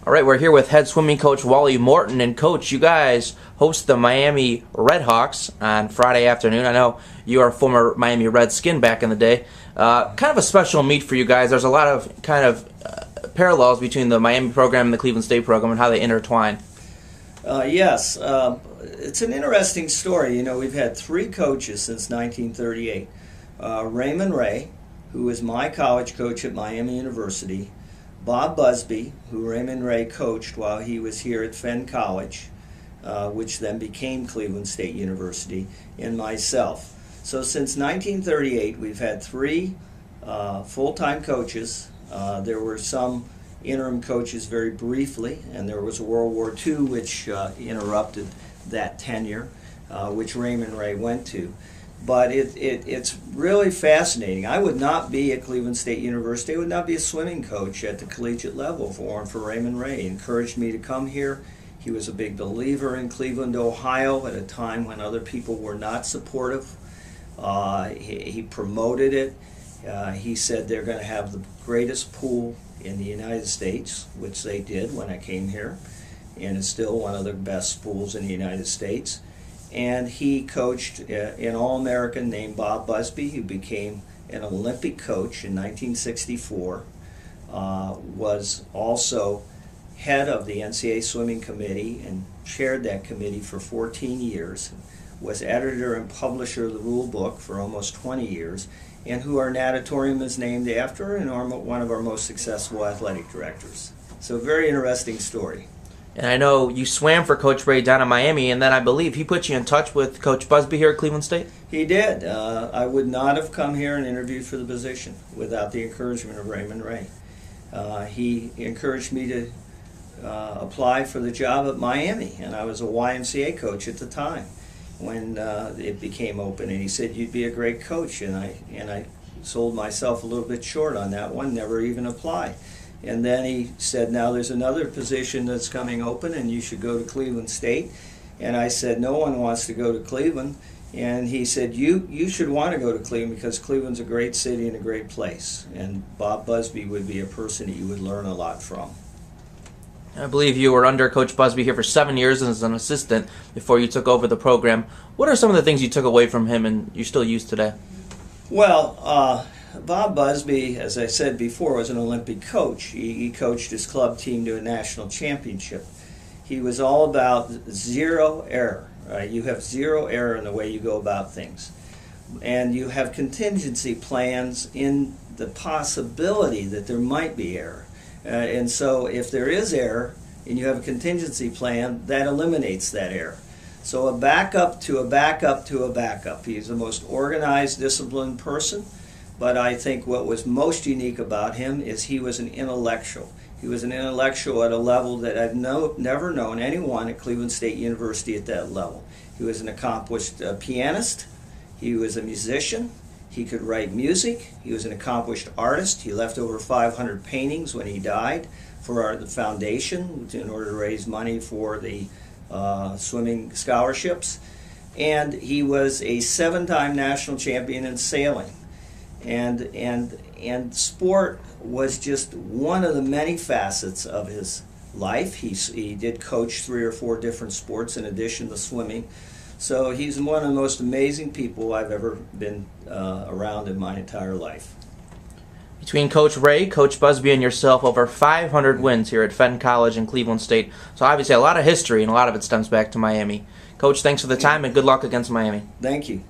All right, we're here with head swimming coach Wally Morton. And coach, you guys host the Miami Redhawks on Friday afternoon. I know you are a former Miami Redskin back in the day. Kind of a special meet for you guys. There's a lot of parallels between the Miami program and the Cleveland State program and how they intertwine. Yes, it's an interesting story. You know, we've had three coaches since 1938. Raymond Ray, who was my college coach at Miami University, Bob Busby, who Raymond Ray coached while he was here at Fenn College, which then became Cleveland State University, and myself. So since 1938, we've had three full-time coaches. There were some interim coaches very briefly, and there was World War II which interrupted that tenure, which Raymond Ray went to. But it's really fascinating. I would not be at Cleveland State University. I would not be a swimming coach at the collegiate level if it weren't for Raymond Ray. He encouraged me to come here. He was a big believer in Cleveland, Ohio at a time when other people were not supportive. He promoted it. He said they're going to have the greatest pool in the United States, which they did when I came here, and it's still one of the best pools in the United States. And he coached an All-American named Bob Busby, who became an Olympic coach in 1964, was also head of the NCAA swimming committee and chaired that committee for 14 years, was editor and publisher of the rule book for almost 20 years, and who our natatorium is named after, and one of our most successful athletic directors. So, very interesting story. And I know you swam for Coach Ray down in Miami, and then I believe he put you in touch with Coach Busby here at Cleveland State? He did. I would not have come here and interviewed for the position without the encouragement of Raymond Ray. He encouraged me to apply for the job at Miami, and I was a YMCA coach at the time when it became open, and he said, "You'd be a great coach," and I sold myself a little bit short on that one, never even applied. And then he said, "Now there's another position that's coming open and you should go to Cleveland State." And I said, "No one wants to go to Cleveland." And he said, you should want to go to Cleveland because Cleveland's a great city and a great place. And Bob Busby would be a person that you would learn a lot from. I believe you were under Coach Busby here for 7 years as an assistant before you took over the program. What are some of the things you took away from him and you still use today? Well, Bob Busby, as I said before, was an Olympic coach. He coached his club team to a national championship. He was all about zero error. Right? You have zero error in the way you go about things. And you have contingency plans in the possibility that there might be error. And so if there is error and you have a contingency plan, that eliminates that error. So a backup to a backup to a backup. He's the most organized, disciplined person. But I think what was most unique about him is he was an intellectual. He was an intellectual at a level that I've never known anyone at Cleveland State University at that level. He was an accomplished pianist. He was a musician. He could write music. He was an accomplished artist. He left over 500 paintings when he died for the foundation in order to raise money for the swimming scholarships. And he was a 7-time national champion in sailing. And sport was just one of the many facets of his life. He did coach 3 or 4 different sports in addition to swimming. So he's one of the most amazing people I've ever been around in my entire life. Between Coach Ray, Coach Busby, and yourself, over 500 wins here at Fenn College and Cleveland State. So obviously a lot of history, and a lot of it stems back to Miami. Coach, thanks for the time, and good luck against Miami. Thank you.